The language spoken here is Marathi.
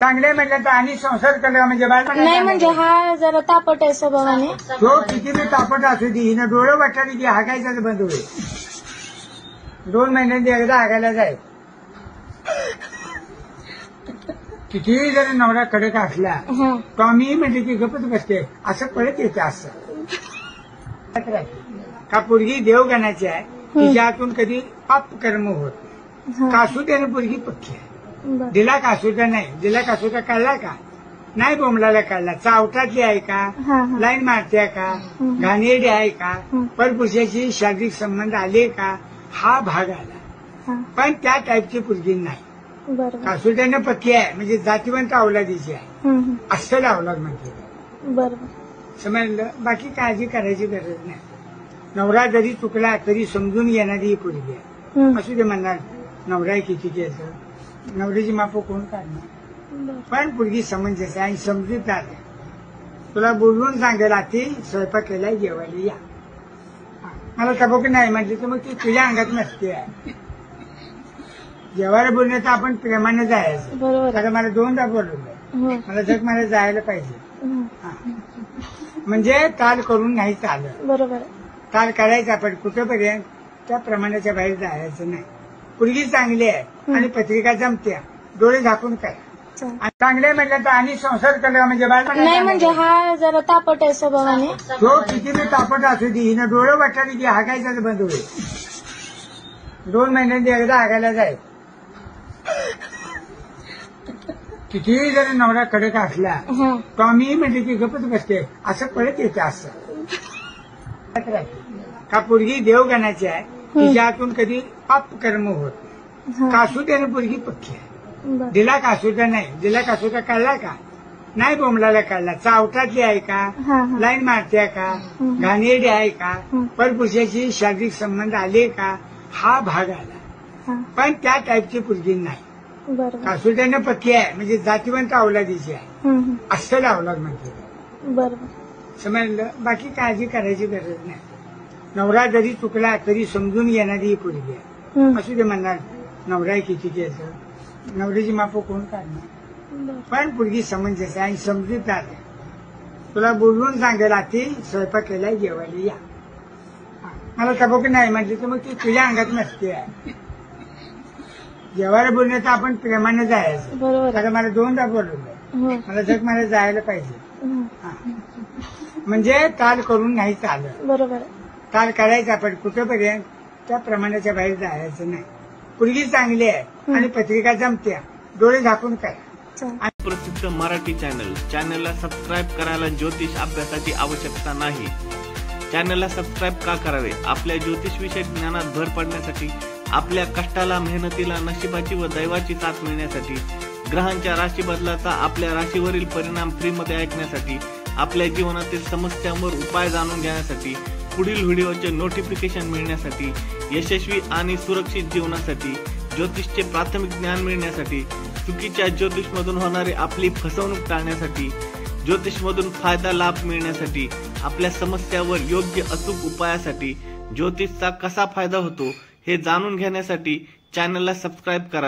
चांगले म्हटलं तर आणि संसार केला म्हणजे नाही म्हणजे हा जरा तापट आहे स्वभावाने. तो किती बी तापट असू दे हिनं डोळं वाटली की हागायचं बंद होईल. 2 महिन्यांनी एकदा हागायला जाय. कितीही जर नवरा कडक असला तो आम्ही म्हणजे की गपच बसते असं पळत येते असं का पोरगी देवगणाची आहे तिच्यातून कधी पाप कर्म होत नाही. कासुट्याने पोरगी पक्की आहे. दिला कासुटा नाही दिला कासुटा काढला का नाही बोंबलाला काढला चावटातली आहे का लाईन मारते का घाणेरडी आहे का परपुरुषाची शारीरिक संबंध आले का हा भाग आला. पण त्या टाईपची पोरगी नाही. कासुट्याने पक्की आहे म्हणजे जातीवंत अवलादीची आहे असं अवलाद म्हणते. समजलं. बाकी काळजी करायची गरज नाही. नवरा जरी चुकला तरी समजून येणारी ही पोरगी आहे. असू दे म्हणणार नवरा किती घ्यायचं नवऱ्याची माप कोण काढणार. पण पोरगी समंजस आहे आणि समजूतदार आहे. तुला बोलवून सांगेल आधी स्वयंपाक केलाय जेवायला या. मला तबक नाही म्हटली तर मग ती तुझ्या अंगात नसते आहे. जेवायला बोलणे तर आपण प्रेमाने जायचं. कारण मला 2दा बोलवलं मला जग मला जायला पाहिजे म्हणजे ताल करून नाही चालत. बरोबर ताल करायचा पण कुठेपर्यंत त्या प्रमाणाच्या बाहेर जायचं नाही. पोरगी चांगली आहे आणि पत्रिका जमत्या डोळे झाकून करा. चांगले म्हटलं तर आणि संसार केला म्हणजे नाही म्हणजे हा जरा तापट आहे स्वभावाने. तो किती बी तापट असू दे हिनं डोळं वाटली की हागायचं बंद होईल. 2 महिन्यांनी एकदा हागायला जाय. कितीही जर नवरा कडक असला तो आम्ही म्हणजे की गपच बसते असं पळत येते असं का पोरगी देवगणाची आहे तिच्यातून कधी पाप कर्म होत नाही. कासुट्याने पोरगी पक्की आहे. दिला कासुटा नाही दिला कासुटा काढला का नाही बोंबलाला काढला चावटातली आहे का लाईन मारते का घाणेरडी आहे का परपुरुषाची शारीरिक संबंध आले का हा भाग आला. पण त्या टाईपची पोरगी नाही. कासुट्याने पक्की आहे म्हणजे जातीवंत अवलादीची आहे असं अवलाद म्हणते. समजलं. बाकी काळजी करायची गरज नाही. नवरा जरी चुकला तरी समजून येणारी ही पोरगी आहे. असू दे म्हणणार नवरा किती घ्यायचं नवऱ्याची माप कोण काढणार. पण पोरगी समंजस आहे आणि समजूतदार आहे. तुला बोलवून सांगेल आधी स्वयंपाक केलाय जेवायला या. मला तबक नाही म्हटली तर मग ती तुझ्या अंगात नसते आहे. जेवायला बोलणे तर आपण प्रेमाने जायचं. कारण मला 2दा बोलवलं मला जग मला जायला पाहिजे म्हणजे ताल करून नाही चालत. ताल करायचा पण कुठेपर्यंत त्या प्रमाणाच्या बाहेर जायचं नाही. पोरगी चांगली आहे आणि पत्रिका जमत्या डोळे झाकून करा. प्रसिद्ध मराठी चॅनलला सबस्क्राईब करायला ज्योतिष अभ्यासाची आवश्यकता नाही. चॅनलला सबस्क्राईब का करावे. आपल्या ज्योतिषविषयक ज्ञानात भर पडण्यासाठी आपल्या कष्टाला मेहनतीला नशिबाची व दैवाची साथ मिळण्यासाठी ग्रहांच्या राशी बदलाचा आपल्या राशीवरील परिणाम फ्रीमध्ये ऐकण्यासाठी आपल्या जीवनातील समस्यांवर उपाय जाणून घेण्यासाठी पुढील व्हिडिओचे नोटिफिकेशन मिळण्यासाठी यशस्वी आणि सुरक्षित जीवनासाठी ज्योतिषचे प्राथमिक ज्ञान मिळण्यासाठी चुकीच्या ज्योतिषमधून होणारी आपली फसवणूक टाळण्यासाठी ज्योतिषमधून फायदा लाभ मिळण्यासाठी आपल्या समस्यावर योग्य अचूक उपायासाठी ज्योतिषचा कसा फायदा होतो हे जाणून घेण्यासाठी चॅनलला सबस्क्राईब करा.